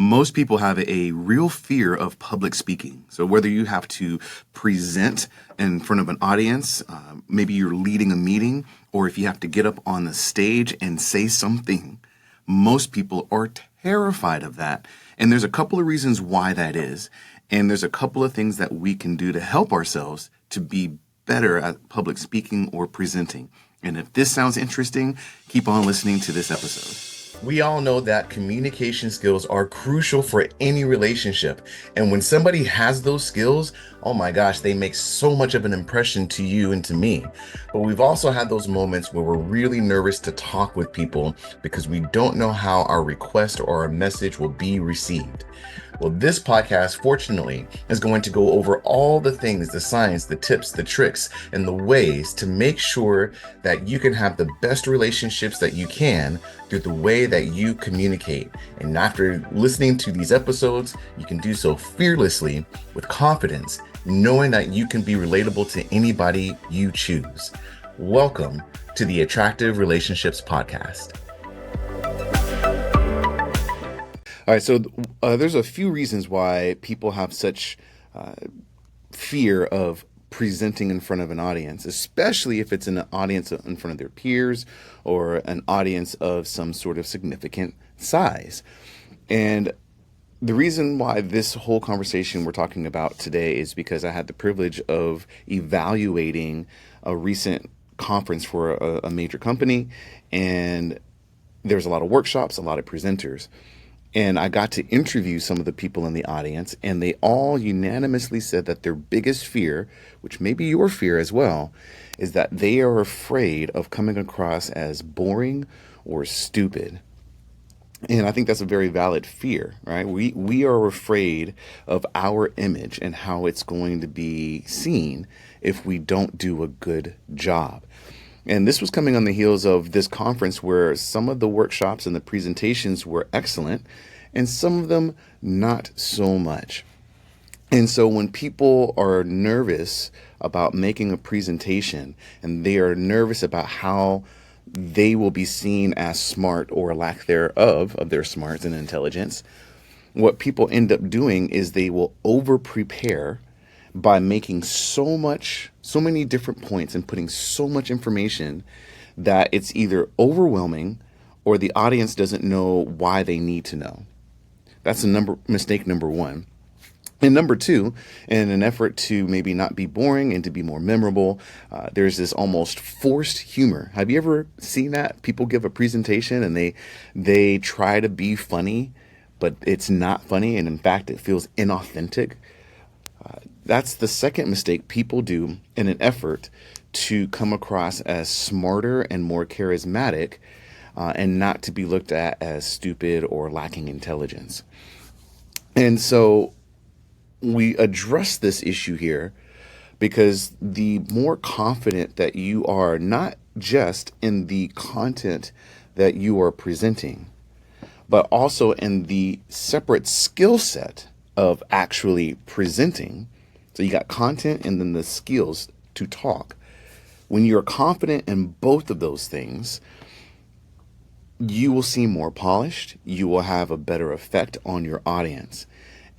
Most people have a real fear of public speaking. So whether you have to present in front of an audience, maybe you're leading a meeting, or if you have to get up on the stage and say something, most people are terrified of that. And there's a couple of reasons why that is. And there's a couple of things that we can do to help ourselves to be better at public speaking or presenting. And if this sounds interesting, keep on listening to this episode. We all know that communication skills are crucial for any relationship. And when somebody has those skills, oh my gosh, they make so much of an impression to you and to me. But we've also had those moments where we're really nervous to talk with people because we don't know how our request or our message will be received. Well, this podcast, fortunately, is going to go over all the things, the science, the tips, the tricks, and the ways to make sure that you can have the best relationships that you can through the way that you communicate. And after listening to these episodes, you can do so fearlessly with confidence, knowing that you can be relatable to anybody you choose. Welcome to the Attractive Relationships Podcast. All right, so there's a few reasons why people have such fear of presenting in front of an audience, especially if it's an audience in front of their peers or an audience of some sort of significant size. And the reason why this whole conversation we're talking about today is because I had the privilege of evaluating a recent conference for a major company, and there's a lot of workshops, a lot of presenters. And I got to interview some of the people in the audience, and they all unanimously said that their biggest fear, which may be your fear as well, is that they are afraid of coming across as boring or stupid. And I think that's a very valid fear, right? We are afraid of our image and how it's going to be seen if we don't do a good job. And this was coming on the heels of this conference where some of the workshops and the presentations were excellent and some of them not so much. And so when people are nervous about making a presentation and they are nervous about how they will be seen as smart or lack thereof of their smarts and intelligence, what people end up doing is they will over prepare by making so many different points and putting so much information that it's either overwhelming or the audience doesn't know why they need to know. That's mistake number one. And number two, in an effort to maybe not be boring and to be more memorable, there's this almost forced humor. Have you ever seen that? People give a presentation and they try to be funny, but it's not funny. And in fact, it feels inauthentic. That's the second mistake people do in an effort to come across as smarter and more charismatic and not to be looked at as stupid or lacking intelligence. And so we address this issue here because the more confident that you are, not just in the content that you are presenting, but also in the separate skill set of actually presenting. So you got content and then the skills to talk. When you're confident in both of those things, you will seem more polished. You will have a better effect on your audience.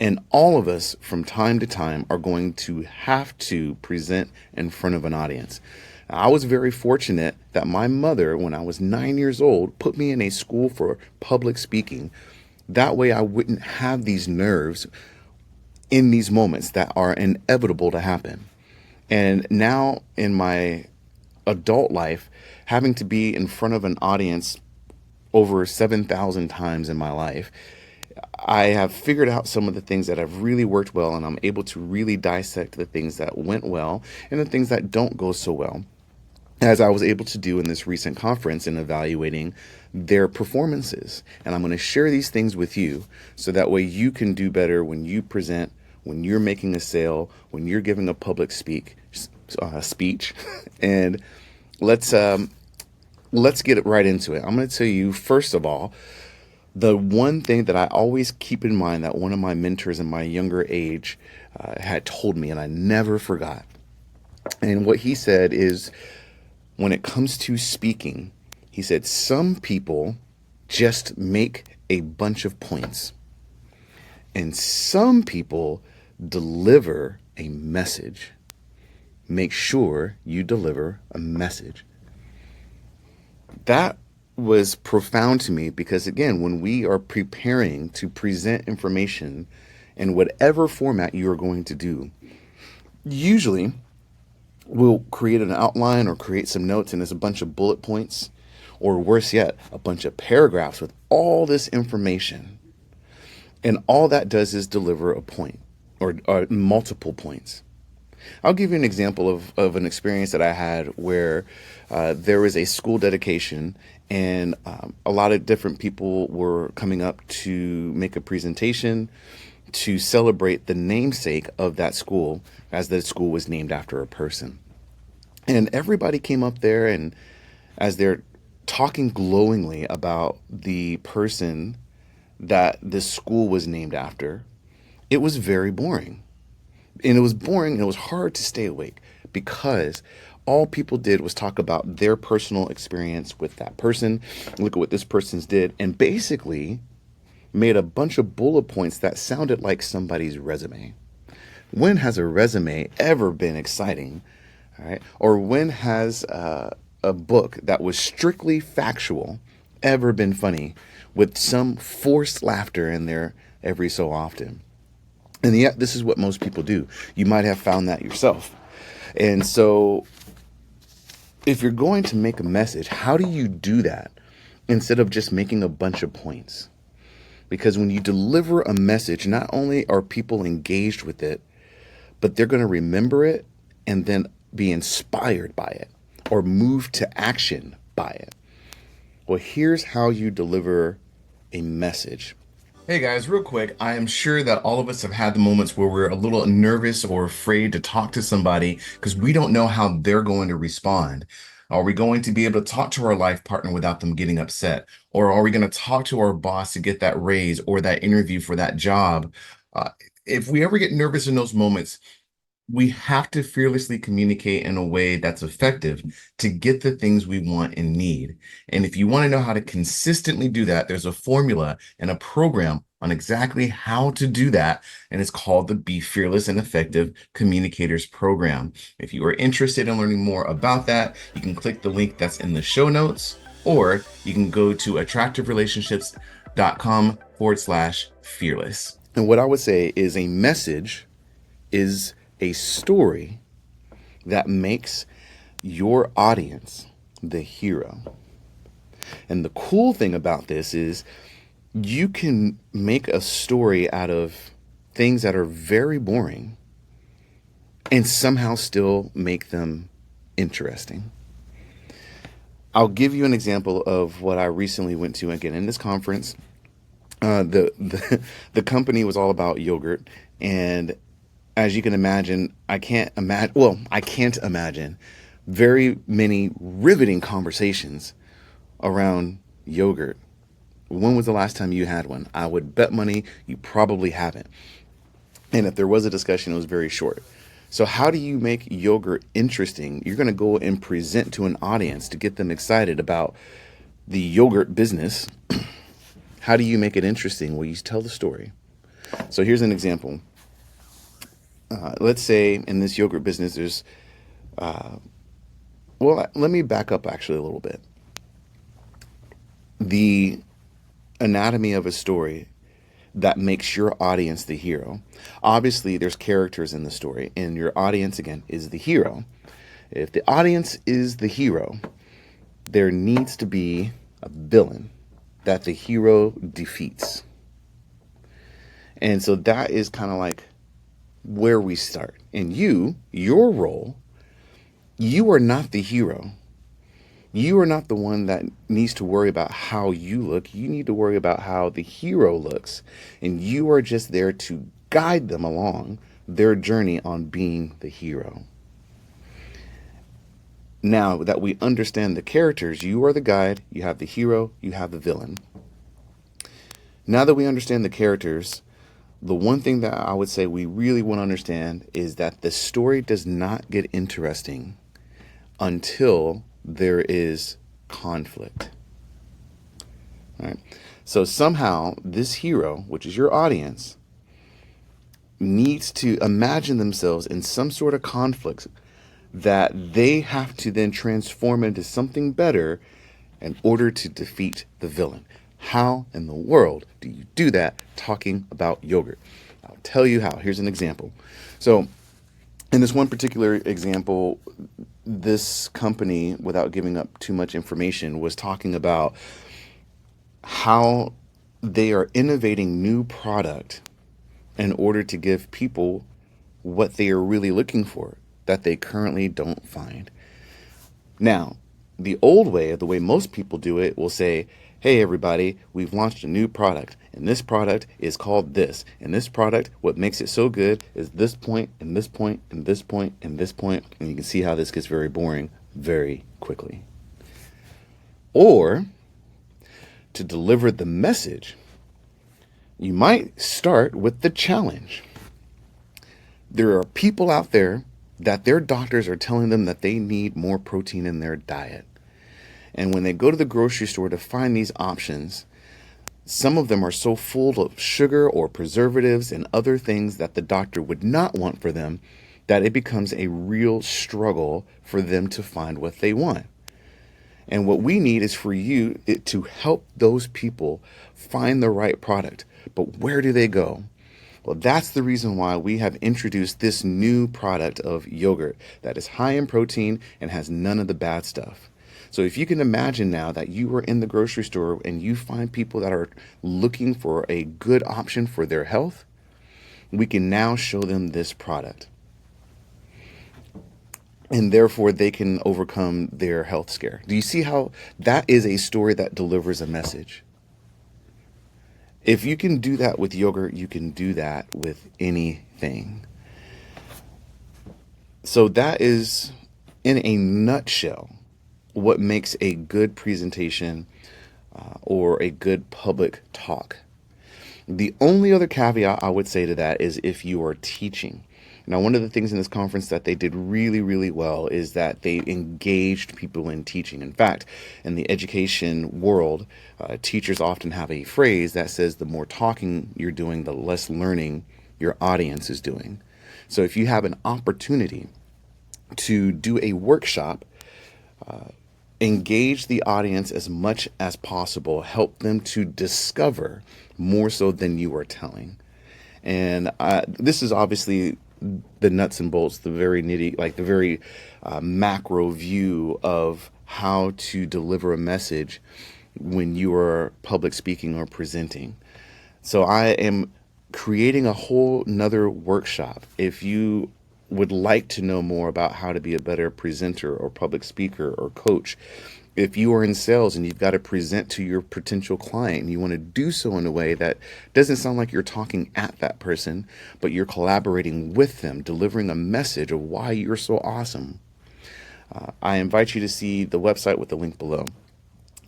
And all of us from time to time are going to have to present in front of an audience. I was very fortunate that my mother, when I was 9 years old, put me in a school for public speaking. That way I wouldn't have these nerves in these moments that are inevitable to happen. And now in my adult life, having to be in front of an audience over 7,000 times in my life, I have figured out some of the things that have really worked well, and I'm able to really dissect the things that went well and the things that don't go so well, as I was able to do in this recent conference in evaluating their performances. And I'm going to share these things with you so that way you can do better when you present, when you're making a sale, when you're giving a public speech. And let's get right into it. I'm going to tell you, first of all, the one thing that I always keep in mind that one of my mentors in my younger age had told me, and I never forgot. And what he said is, when it comes to speaking, he said, some people just make a bunch of points. And some people deliver a message. Make sure you deliver a message. That was profound to me because, again, when we are preparing to present information in whatever format you are going to do, usually we'll create an outline or create some notes, and there's a bunch of bullet points, or worse yet, a bunch of paragraphs with all this information. And all that does is deliver a point or multiple points. I'll give you an example of an experience that I had where there was a school dedication, and a lot of different people were coming up to make a presentation to celebrate the namesake of that school, as the school was named after a person. And everybody came up there, and as they're talking glowingly about the person that this school was named after, it was very boring. And it was boring and it was hard to stay awake because all people did was talk about their personal experience with that person, look at what this person's did, and basically made a bunch of bullet points that sounded like somebody's resume. When has a resume ever been exciting? All right. Or when has a book that was strictly factual ever been funny with some forced laughter in there every so often? And yet, this is what most people do. You might have found that yourself. And so, if you're going to make a message, how do you do that instead of just making a bunch of points? Because when you deliver a message, not only are people engaged with it, but they're going to remember it and then be inspired by it or move to action by it. Well, here's how you deliver a message. Hey guys, real quick, I am sure that all of us have had the moments where we're a little nervous or afraid to talk to somebody because we don't know how they're going to respond. Are we going to be able to talk to our life partner without them getting upset? Or are we going to talk to our boss to get that raise or that interview for that job? If we ever get nervous in those moments, we have to fearlessly communicate in a way that's effective to get the things we want and need. And if you want to know how to consistently do that, there's a formula and a program on exactly how to do that. And it's called the Be Fearless and Effective Communicators Program. If you are interested in learning more about that, you can click the link that's in the show notes, or you can go to attractiverelationships.com/fearless. And what I would say is a message is a story that makes your audience the hero. And the cool thing about this is you can make a story out of things that are very boring and somehow still make them interesting. I'll give you an example of what I recently went to again in this conference. The company was all about yogurt, and as you can imagine, I can't imagine very many riveting conversations around yogurt. When was the last time you had one? I would bet money you probably haven't. And if there was a discussion, it was very short. So how do you make yogurt interesting? You're going to go and present to an audience to get them excited about the yogurt business. How do you make it interesting? Well, you tell the story. So here's an example. Let's say in this yogurt business, there's, let me back up actually a little bit. The anatomy of a story that makes your audience the hero. Obviously, there's characters in the story, and your audience, again, is the hero. If the audience is the hero, there needs to be a villain that the hero defeats. And so that is kind of like where we start. And your role, you are not the hero. You are not the one that needs to worry about how you look. You need to worry about how the hero looks. And you are just there to guide them along their journey on being the hero. Now that we understand the characters, you are the guide, you have the hero, you have the villain. Now that we understand the characters, the one thing that I would say we really want to understand is that the story does not get interesting until there is conflict. All right. So somehow this hero, which is your audience, needs to imagine themselves in some sort of conflict that they have to then transform into something better in order to defeat the villain. How in the world do you do that talking about yogurt? I'll tell you how. Here's an example. So, in this one particular example, this company, without giving up too much information, was talking about how they are innovating new product in order to give people what they are really looking for that they currently don't find. Now, the old way, the way most people do it, will say, hey, everybody, we've launched a new product, and this product is called this. And this product, what makes it so good is this point, and this point, and this point, and this point. And you can see how this gets very boring very quickly. Or, to deliver the message, you might start with the challenge. There are people out there that their doctors are telling them that they need more protein in their diet. And when they go to the grocery store to find these options, some of them are so full of sugar or preservatives and other things that the doctor would not want for them that it becomes a real struggle for them to find what they want. And what we need is for you to help those people find the right product. But where do they go? Well, that's the reason why we have introduced this new product of yogurt that is high in protein and has none of the bad stuff. So if you can imagine now that you are in the grocery store and you find people that are looking for a good option for their health, we can now show them this product. And therefore they can overcome their health scare. Do you see how that is a story that delivers a message? If you can do that with yogurt, you can do that with anything. So that is, in a nutshell, what makes a good presentation or a good public talk. The only other caveat I would say to that is if you are teaching. Now, one of the things in this conference that they did really, really well is that they engaged people in teaching. In fact, in the education world, teachers often have a phrase that says the more talking you're doing, the less learning your audience is doing. So if you have an opportunity to do a workshop, engage the audience as much as possible, help them to discover more so than you are telling. And this is obviously the nuts and bolts, the very nitty, like the very macro view of how to deliver a message when you are public speaking or presenting. So I am creating a whole nother workshop. If you would like to know more about how to be a better presenter or public speaker or coach, if you are in sales and you've got to present to your potential client and you want to do so in a way that doesn't sound like you're talking at that person, but you're collaborating with them, delivering a message of why you're so awesome, I invite you to see the website with the link below.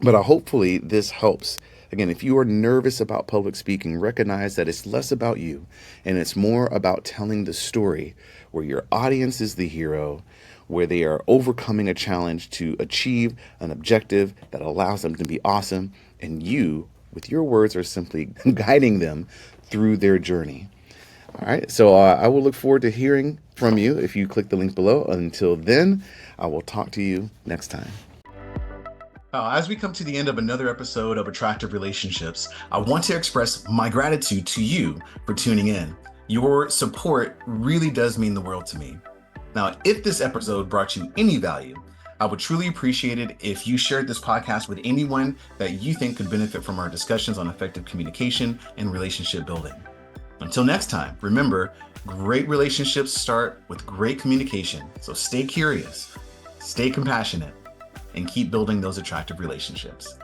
But hopefully this helps. Again, if you are nervous about public speaking, recognize that it's less about you and it's more about telling the story where your audience is the hero, where they are overcoming a challenge to achieve an objective that allows them to be awesome, and you, with your words, are simply guiding them through their journey. All right, so I will look forward to hearing from you if you click the link below. Until then, I will talk to you next time. As we come to the end of another episode of Attractive Relationships, I want to express my gratitude to you for tuning in. Your support really does mean the world to me. Now, if this episode brought you any value, I would truly appreciate it if you shared this podcast with anyone that you think could benefit from our discussions on effective communication and relationship building. Until next time, remember, great relationships start with great communication. So stay curious, stay compassionate, and keep building those attractive relationships.